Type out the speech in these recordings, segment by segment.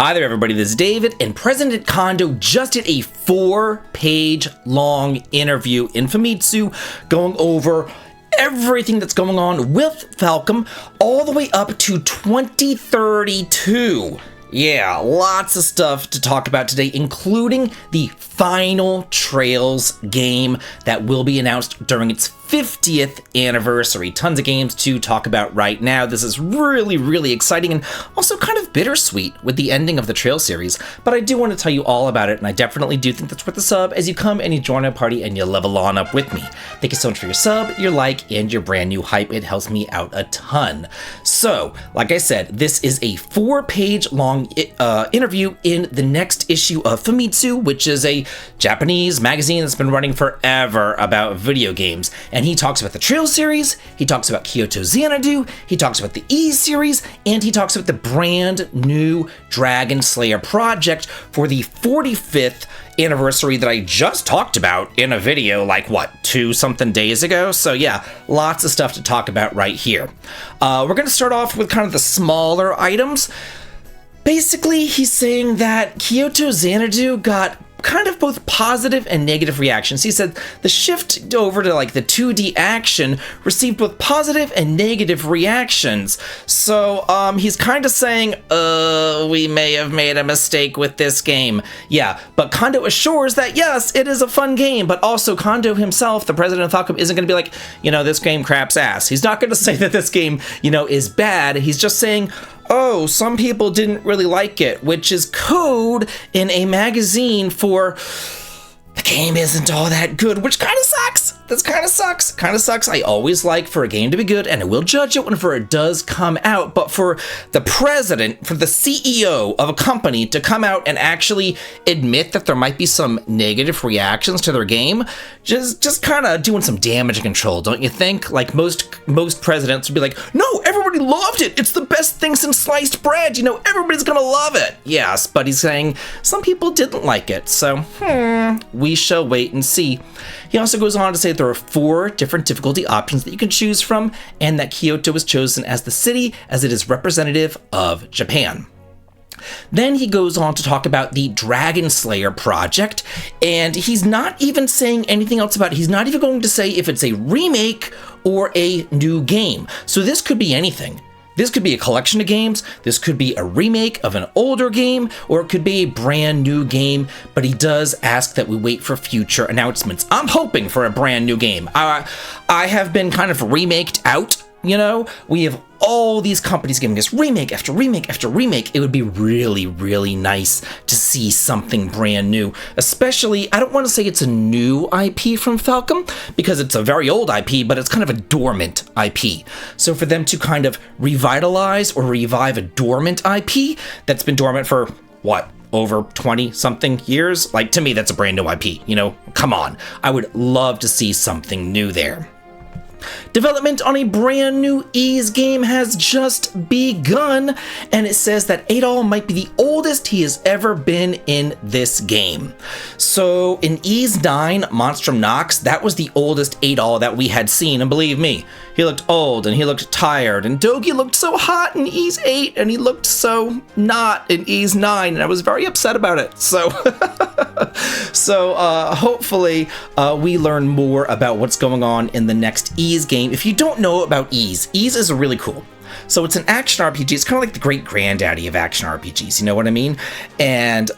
Hi there, everybody. This is David, and President Kondo just did a 4-page long interview in Famitsu going over everything that's going on with Falcom all the way up to 2032. Yeah, lots of stuff to talk about today, including the final Trails game that will be announced during its 50th anniversary. Tons of games to talk about right now. This is really, really exciting and also kind of bittersweet with the ending of the Trails series, but I do want to tell you all about it, and I definitely do think that's worth a sub as you come and you join our party and you level on up with me. Thank you so much for your sub, your like, and your brand new hype. It helps me out a ton. So, like I said, this is a 4-page long interview in the next issue of Famitsu, which is a Japanese magazine that's been running forever about video games. And he talks about the Trail series, he talks about Kyoto Xanadu, he talks about the E series, and he talks about the brand new Dragon Slayer project for the 45th anniversary that I just talked about in a video like, 2-something days ago? So yeah, lots of stuff to talk about right here. We're going to start off with kind of the smaller items. Basically, he's saying that Kyoto Xanadu got kind of both positive and negative reactions. He said the shift over to like the 2D action received both positive and negative reactions. So he's kind of saying, we may have made a mistake with this game. Yeah, but Kondo assures that yes, it is a fun game, but also Kondo himself, the president of Falcom, isn't going to be like, this game craps ass. He's not going to say that this game, is bad. He's just saying, oh, some people didn't really like it, which is code in a magazine for the game isn't all that good, which kind of sucks. This kind of sucks. I always like for a game to be good, and I will judge it whenever it does come out, but for the president, for the CEO of a company to come out and actually admit that there might be some negative reactions to their game, just kind of doing some damage control, don't you think? Like most presidents would be like, no, everybody loved it. It's the best thing since sliced bread. Everybody's gonna love it. Yes, but he's saying some people didn't like it, so we shall wait and see. He also goes on to say there are 4 different difficulty options that you can choose from, and that Kyoto was chosen as the city as it is representative of Japan. Then he goes on to talk about the Dragon Slayer project, and he's not even saying anything else about it. He's not even going to say if it's a remake or a new game. So this could be anything. This could be a collection of games, this could be a remake of an older game, or it could be a brand new game, but he does ask that we wait for future announcements. I'm hoping for a brand new game. I have been kind of remaked out, We have all these companies giving us remake after remake after remake. It would be really, really nice to see something brand new. Especially, I don't want to say it's a new IP from Falcom, because it's a very old IP, but it's kind of a dormant IP. So for them to kind of revitalize or revive a dormant IP that's been dormant for, over 20-something years? To me, that's a brand new IP, Come on. I would love to see something new there. Development on a brand new Ys game has just begun, and it says that Adol might be the oldest he has ever been in this game. So in Ys 9, Monstrum Nox, that was the oldest Adol that we had seen, and believe me, he looked old and he looked tired, and Dogi looked so hot in Ys 8 and he looked so not in Ys 9, and I was very upset about it. So hopefully we learn more about what's going on in the next Ys game. If you don't know about Ys is really cool. So it's an action RPG. It's kind of like the great granddaddy of action RPGs, you know what I mean? And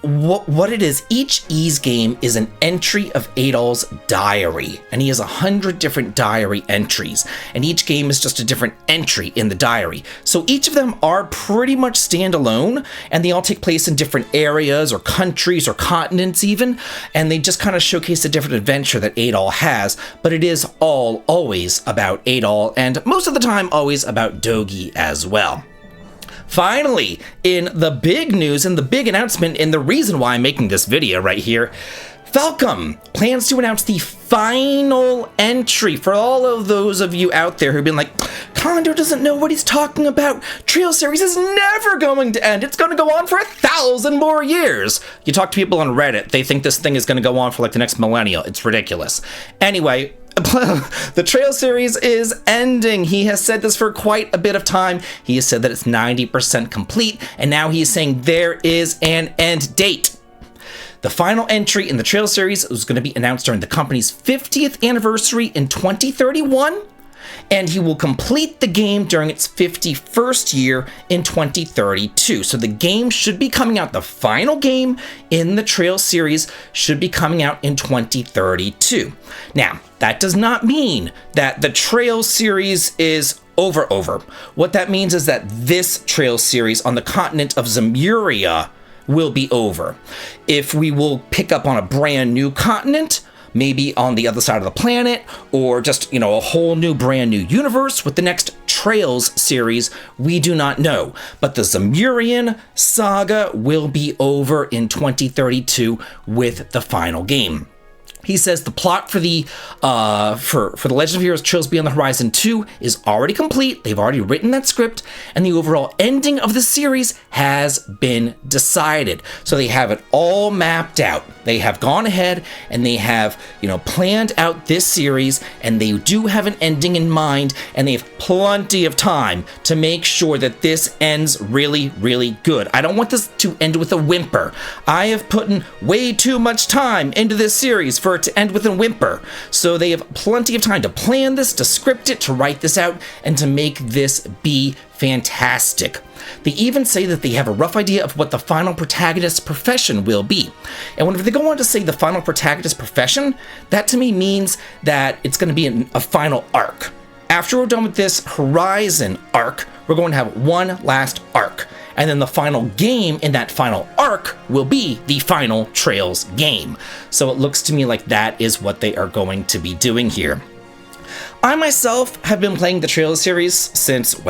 what it is, each Ys game is an entry of Adol's diary, and he has 100 different diary entries, and each game is just a different entry in the diary. So each of them are pretty much standalone, and they all take place in different areas or countries or continents even, and they just kind of showcase a different adventure that Adol has, but it is all always about Adol, and most of the time always about Dogi as well. Finally, in the big news and the big announcement, and the reason why I'm making this video right here, Falcom plans to announce the final entry for all of those of you out there who've been like, Kondo doesn't know what he's talking about. Trail series is never going to end. It's going to go on for 1,000 more years. You talk to people on Reddit, they think this thing is going to go on for like the next millennial. It's ridiculous. Anyway, The Trail series is ending. He has said this for quite a bit of time. He has said that it's 90% complete, and now he is saying there is an end date. The final entry in the Trail series was going to be announced during the company's 50th anniversary in 2031, and he will complete the game during its 51st year in 2032. So the game should be coming out, the final game in the Trail series should be coming out in 2032. Now, that does not mean that the Trail series is over. What that means is that this Trail series on the continent of Zemuria will be over. If we will pick up on a brand new continent, maybe on the other side of the planet, or just, a whole new brand new universe with the next Trails series, we do not know. But the Zemurian saga will be over in 2032 with the final game. He says the plot for the Legend of Heroes Trails Beyond the Horizon 2 is already complete. They've already written that script, and the overall ending of the series has been decided. So they have it all mapped out. They have gone ahead and they have, planned out this series, and they do have an ending in mind, and they have plenty of time to make sure that this ends really, really good. I don't want this to end with a whimper. I have put in way too much time into this series for it to end with a whimper. So they have plenty of time to plan this, to script it, to write this out, and to make this be fantastic. They even say that they have a rough idea of what the final protagonist's profession will be. And whenever they go on to say the final protagonist's profession, that to me means that it's going to be a final arc. After we're done with this Horizon arc, we're going to have one last arc. And then the final game in that final arc will be the final Trails game. So it looks to me like that is what they are going to be doing here. I myself have been playing the Trails series since the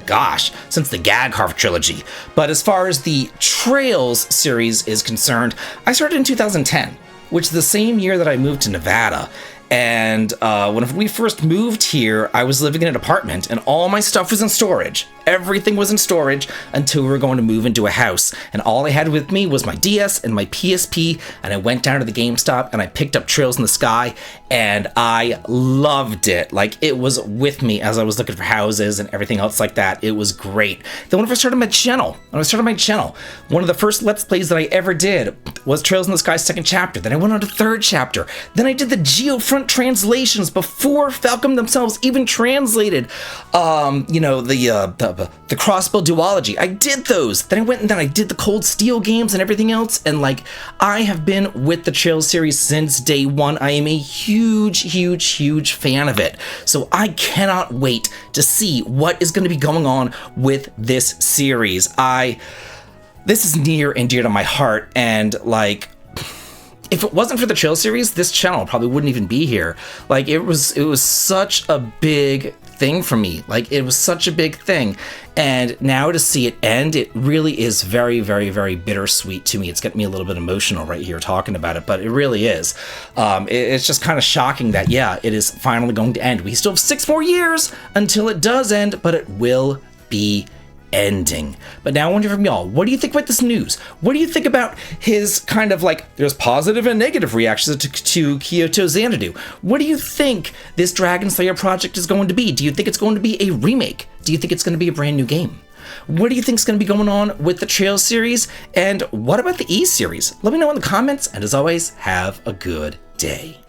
Gagharv trilogy. But as far as the Trails series is concerned, I started in 2010, which is the same year that I moved to Nevada. And when we first moved here, I was living in an apartment and all my stuff was in storage. Everything was in storage until we were going to move into a house. And all I had with me was my DS and my PSP. And I went down to the GameStop and I picked up Trails in the Sky. And I loved it. Like, it was with me as I was looking for houses and everything else like that. It was great. Then when I started my channel, one of the first Let's Plays that I ever did was Trails in the Sky second chapter. Then I went on to third chapter. Then I did the Geofront translations before Falcom themselves even translated, the crossbow duology. I did those. Then I went and I did the Cold Steel games and everything else. And I have been with the Trails series since day one. I am a huge fan of it. So I cannot wait to see what is going to be going on with this series. This is near and dear to my heart, and if it wasn't for the Trail series, this channel probably wouldn't even be here. It was such a big thing for me. It was such a big thing. And now to see it end, it really is very, very, very bittersweet to me. It's getting me a little bit emotional right here talking about it, but it really is. It's just kind of shocking that, it is finally going to end. We still have 6 more years until it does end, but it will be ending. But now I wonder from y'all, what do you think about this news? What do you think about his kind of there's positive and negative reactions to Kyoto Xanadu? What do you think this Dragon Slayer project is going to be? Do you think it's going to be a remake? Do you think it's going to be a brand new game? What do you think is going to be going on with the Trails series? And what about the E series? Let me know in the comments, and as always, have a good day.